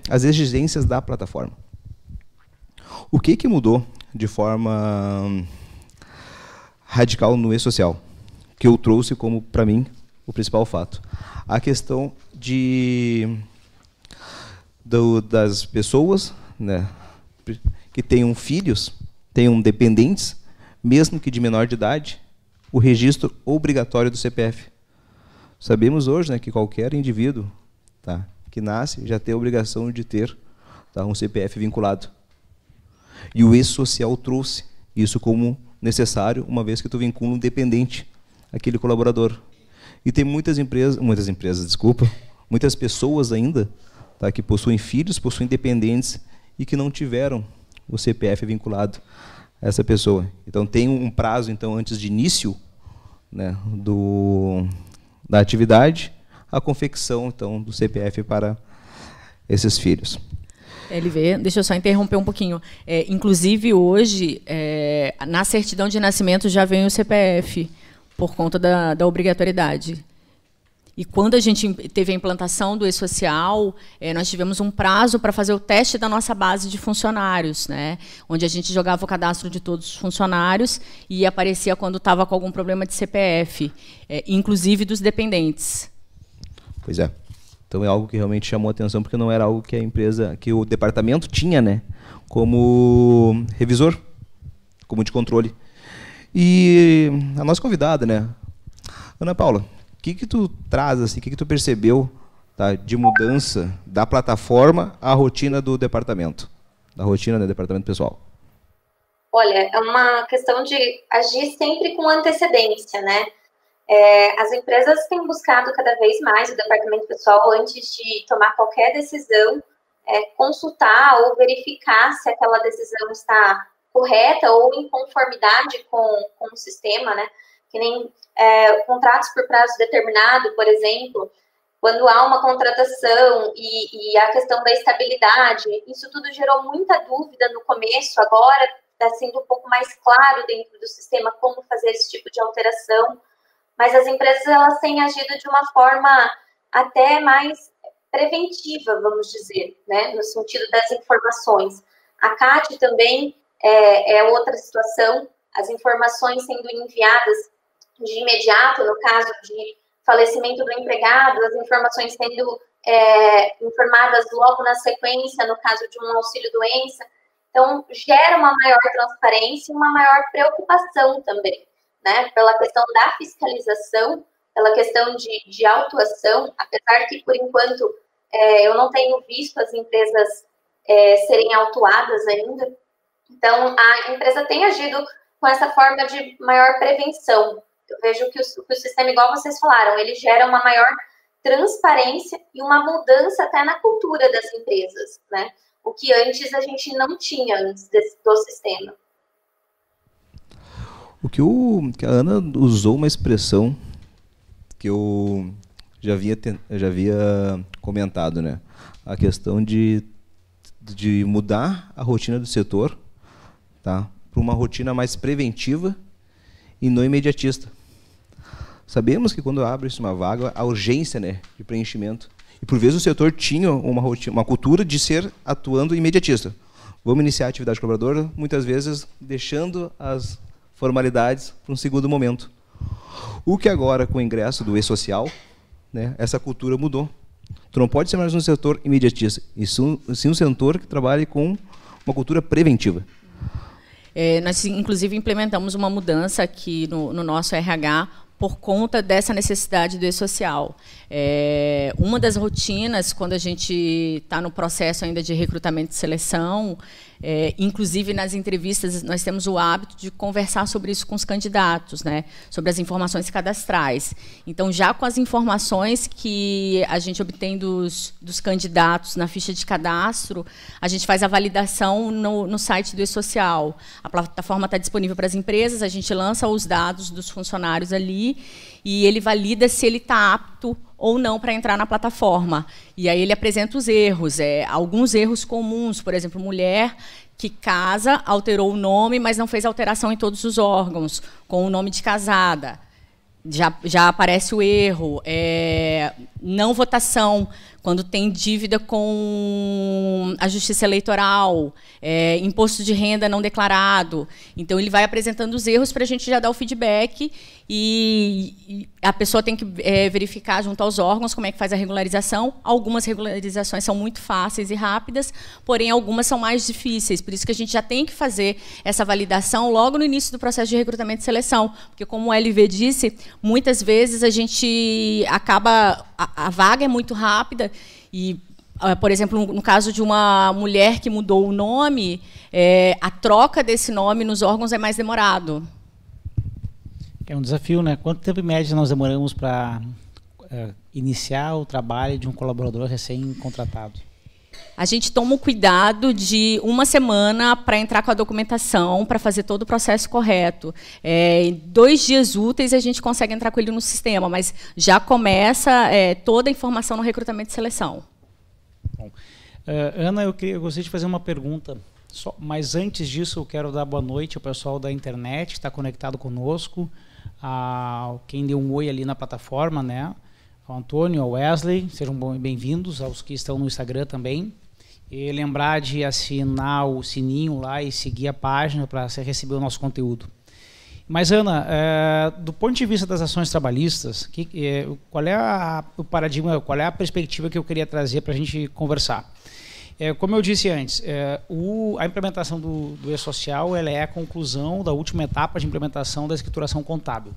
As exigências da plataforma. O que mudou de forma radical no e-social? Que eu trouxe como, para mim, o principal fato. A questão das pessoas, né, que tenham filhos, tenham dependentes, mesmo que de menor de idade, o registro obrigatório do CPF. Sabemos hoje, né, que qualquer indivíduo, tá, que nasce já tem a obrigação de ter, tá, um CPF vinculado. E o e-social trouxe isso como necessário, uma vez que tu vincula um dependente, aquele colaborador. E tem muitas pessoas ainda, tá, que possuem filhos, possuem dependentes e que não tiveram o CPF vinculado a essa pessoa. Então tem um prazo, então, antes de início, né, da atividade, a confecção, então, do CPF para esses filhos. LV, deixa eu só interromper um pouquinho. Inclusive, hoje, na certidão de nascimento já vem o CPF, por conta da obrigatoriedade. E quando a gente teve a implantação do e-social, nós tivemos um prazo para fazer o teste da nossa base de funcionários, né, onde a gente jogava o cadastro de todos os funcionários e aparecia quando estava com algum problema de CPF, inclusive dos dependentes. Pois é. Então é algo que realmente chamou a atenção, porque não era algo que a empresa, que o departamento tinha, né, como revisor, como de controle. E a nossa convidada, né, Ana Paula, o que tu traz, assim, o que tu percebeu, tá, de mudança da plataforma à rotina do departamento, da rotina do departamento pessoal? Olha, é uma questão de agir sempre com antecedência, né? As empresas têm buscado cada vez mais o departamento pessoal antes de tomar qualquer decisão, consultar ou verificar se aquela decisão está correta ou em conformidade com o sistema, né? Que nem contratos por prazo determinado, por exemplo, quando há uma contratação e a questão da estabilidade, isso tudo gerou muita dúvida no começo, agora está sendo um pouco mais claro dentro do sistema como fazer esse tipo de alteração. Mas as empresas, elas têm agido de uma forma até mais preventiva, vamos dizer, né, no sentido das informações. A CAT também é outra situação, as informações sendo enviadas de imediato, no caso de falecimento do empregado, as informações sendo informadas logo na sequência, no caso de um auxílio-doença. Então, gera uma maior transparência e uma maior preocupação também, né, pela questão da fiscalização, pela questão de autuação, apesar que, por enquanto, eu não tenho visto as empresas serem autuadas ainda. Então, a empresa tem agido com essa forma de maior prevenção. Eu vejo que o sistema, igual vocês falaram, ele gera uma maior transparência e uma mudança até na cultura das empresas, né? O que antes a gente não tinha antes do sistema. Que a Ana usou uma expressão que eu já havia comentado, né? A questão de mudar a rotina do setor, tá, para uma rotina mais preventiva e não imediatista. Sabemos que quando abre-se uma vaga, a urgência, né, de preenchimento. E por vezes o setor tinha uma cultura de ser atuando imediatista. Vamos iniciar a atividade colaboradora, muitas vezes deixando as formalidades para um segundo momento. O que agora, com o ingresso do e-social, né, essa cultura mudou. Tu não pode ser mais um setor imediatista, e sim um setor que trabalhe com uma cultura preventiva. Nós, inclusive, implementamos uma mudança aqui no nosso RH por conta dessa necessidade do e-social. Uma das rotinas, quando a gente está no processo ainda de recrutamento e seleção, inclusive nas entrevistas, nós temos o hábito de conversar sobre isso com os candidatos, né? Sobre as informações cadastrais. Então, já com as informações que a gente obtém dos candidatos na ficha de cadastro, a gente faz a validação no site do e-social. A plataforma está disponível para as empresas, a gente lança os dados dos funcionários ali e ele valida se ele está apto ou não para entrar na plataforma. E aí ele apresenta os erros, alguns erros comuns, por exemplo, mulher que casa, alterou o nome, mas não fez alteração em todos os órgãos, com o nome de casada. Já aparece o erro. Não votação, quando tem dívida com a Justiça Eleitoral, imposto de renda não declarado. Então, ele vai apresentando os erros para a gente já dar o feedback e a pessoa tem que verificar junto aos órgãos como é que faz a regularização. Algumas regularizações são muito fáceis e rápidas, porém, algumas são mais difíceis. Por isso que a gente já tem que fazer essa validação logo no início do processo de recrutamento e seleção. Porque, como o LV disse, muitas vezes a gente acaba... A vaga é muito rápida e, por exemplo, no caso de uma mulher que mudou o nome, a troca desse nome nos órgãos é mais demorado. É um desafio, né? Quanto tempo em média nós demoramos para iniciar o trabalho de um colaborador recém-contratado? A gente toma o cuidado de 1 semana para entrar com a documentação, para fazer todo o processo correto. Em 2 dias úteis a gente consegue entrar com ele no sistema, mas já começa toda a informação no recrutamento e seleção. Bom, Ana, eu gostaria de fazer uma pergunta, mas antes disso eu quero dar boa noite ao pessoal da internet que está conectado conosco, a quem deu um oi ali na plataforma, né? Ao Antônio, ao Wesley, sejam bem-vindos, aos que estão no Instagram também. E lembrar de assinar o sininho lá e seguir a página para você receber o nosso conteúdo. Mas, Ana, do ponto de vista das ações trabalhistas, qual é o paradigma, qual é a perspectiva que eu queria trazer para a gente conversar? Como eu disse antes, a implementação do e-social ela é a conclusão da última etapa de implementação da escrituração contábil.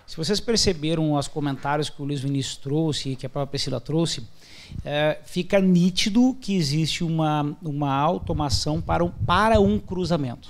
Se vocês perceberam os comentários que o Luiz Vinícius trouxe e que a própria Priscila trouxe, fica nítido que existe uma automação para um cruzamento.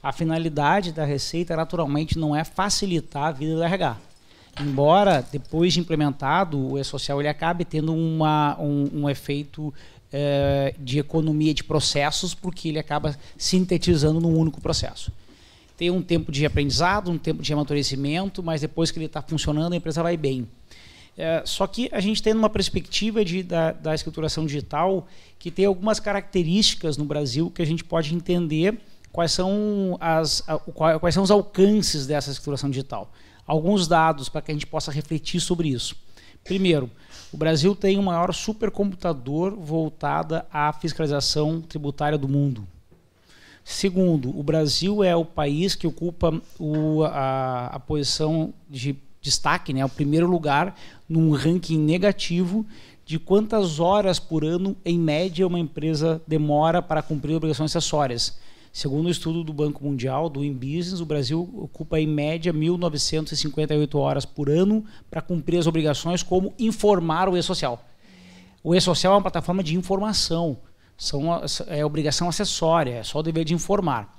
A finalidade da Receita, naturalmente, não é facilitar a vida do RH. Embora, depois de implementado, o e-social ele acabe tendo um efeito de economia de processos, porque ele acaba sintetizando num único processo. Tem um tempo de aprendizado, um tempo de amadurecimento, mas depois que ele está funcionando, a empresa vai bem. Só que a gente tem uma perspectiva da escrituração digital que tem algumas características no Brasil que a gente pode entender quais são os alcances dessa escrituração digital. Alguns dados para que a gente possa refletir sobre isso. Primeiro, o Brasil tem o maior supercomputador voltado à fiscalização tributária do mundo. Segundo, o Brasil é o país que ocupa a posição de destaque, né, o primeiro lugar num ranking negativo de quantas horas por ano, em média, uma empresa demora para cumprir obrigações acessórias. Segundo o estudo do Banco Mundial, do InBusiness, o Brasil ocupa, em média, 1.958 horas por ano para cumprir as obrigações, como informar o e-social. O e-social é uma plataforma de informação. É obrigação acessória, é só o dever de informar.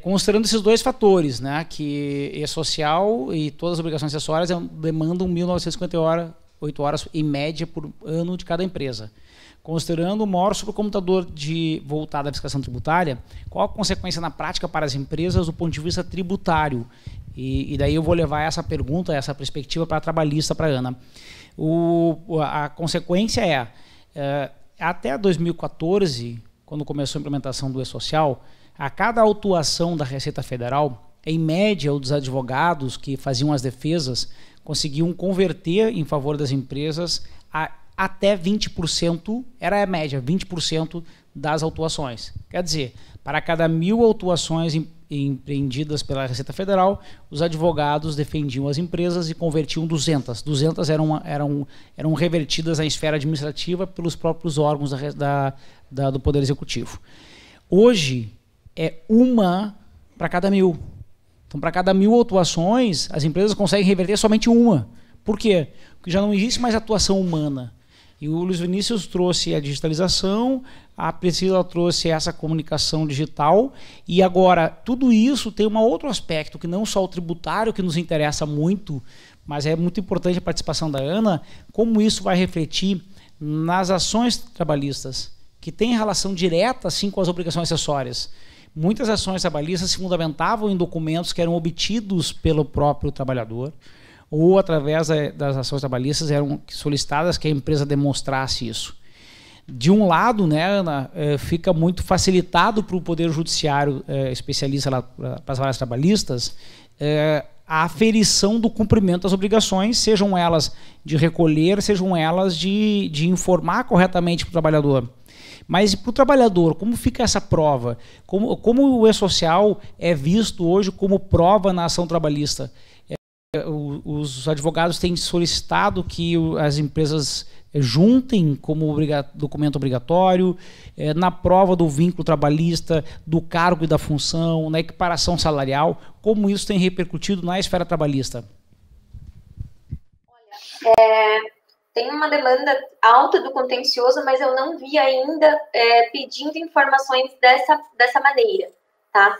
Considerando esses dois fatores, né, que e-social e todas as obrigações acessórias demandam 1.958 horas em média por ano de cada empresa. Considerando o maior supercomputador voltado à fiscalização tributária, qual a consequência na prática para as empresas do ponto de vista tributário? E daí eu vou levar essa pergunta, essa perspectiva para a trabalhista, para a Ana. A consequência até 2014, quando começou a implementação do e-social, a cada autuação da Receita Federal, em média, os advogados que faziam as defesas conseguiam converter em favor das empresas até 20%, era a média, 20% das autuações. Quer dizer, para cada 1.000 autuações empreendidas pela Receita Federal, os advogados defendiam as empresas e convertiam 200. 200 eram revertidas à esfera administrativa pelos próprios órgãos do Poder Executivo. Hoje, é 1 para cada 1.000. Então, para cada 1.000 autuações, as empresas conseguem reverter somente 1. Por quê? Porque já não existe mais atuação humana. E o Luiz Vinícius trouxe a digitalização, a Priscila trouxe essa comunicação digital, e agora tudo isso tem um outro aspecto, que não só o tributário, que nos interessa muito, mas é muito importante a participação da Ana, como isso vai refletir nas ações trabalhistas, que tem relação direta assim, com as obrigações acessórias. Muitas ações trabalhistas se fundamentavam em documentos que eram obtidos pelo próprio trabalhador, ou através das ações trabalhistas eram solicitadas que a empresa demonstrasse isso. De um lado, né, Ana, fica muito facilitado para o Poder Judiciário especialista para as varas trabalhistas a aferição do cumprimento das obrigações, sejam elas de recolher, sejam elas de informar corretamente para o trabalhador. Mas para o trabalhador, como fica essa prova? Como o E-Social é visto hoje como prova na ação trabalhista? Os advogados têm solicitado que as empresas juntem como documento obrigatório, na prova do vínculo trabalhista, do cargo e da função, na equiparação salarial, como isso tem repercutido na esfera trabalhista? Olha, tem uma demanda alta do contencioso, mas eu não vi ainda pedindo informações dessa maneira, tá?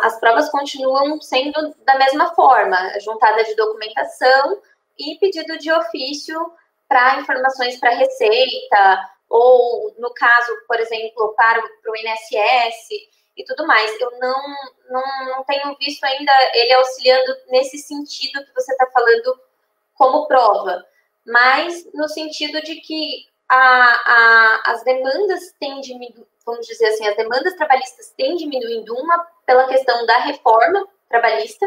As provas continuam sendo da mesma forma, juntada de documentação e pedido de ofício para informações para Receita, ou, no caso, por exemplo, para o INSS e tudo mais. Eu não tenho visto ainda ele auxiliando nesse sentido que você está falando como prova, mas no sentido de que as demandas têm diminuído, vamos dizer assim, as demandas trabalhistas têm diminuído, uma pela questão da reforma trabalhista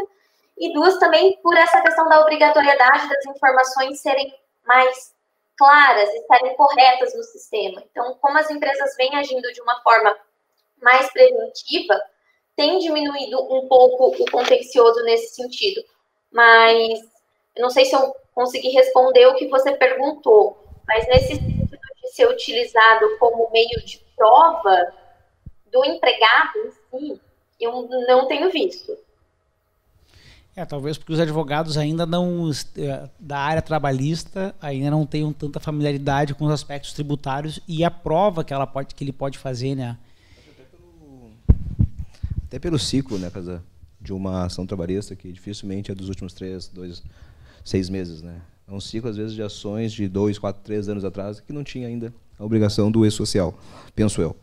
e duas também por essa questão da obrigatoriedade das informações serem mais claras, estarem corretas no sistema. Então, como as empresas vêm agindo de uma forma mais preventiva, tem diminuído um pouco o contencioso nesse sentido. Mas eu não sei se eu consegui responder o que você perguntou, mas nesse sentido de ser utilizado como meio de prova do empregado em si, eu não tenho visto. Talvez porque os advogados ainda não, da área trabalhista, ainda não tenham tanta familiaridade com os aspectos tributários e a prova que ele pode fazer, né? Até pelo ciclo, né, de uma ação trabalhista que dificilmente é dos últimos 6 meses, né? É um ciclo, às vezes, de ações de 2, 4, 3 anos atrás que não tinha ainda a obrigação do E-Social, penso eu.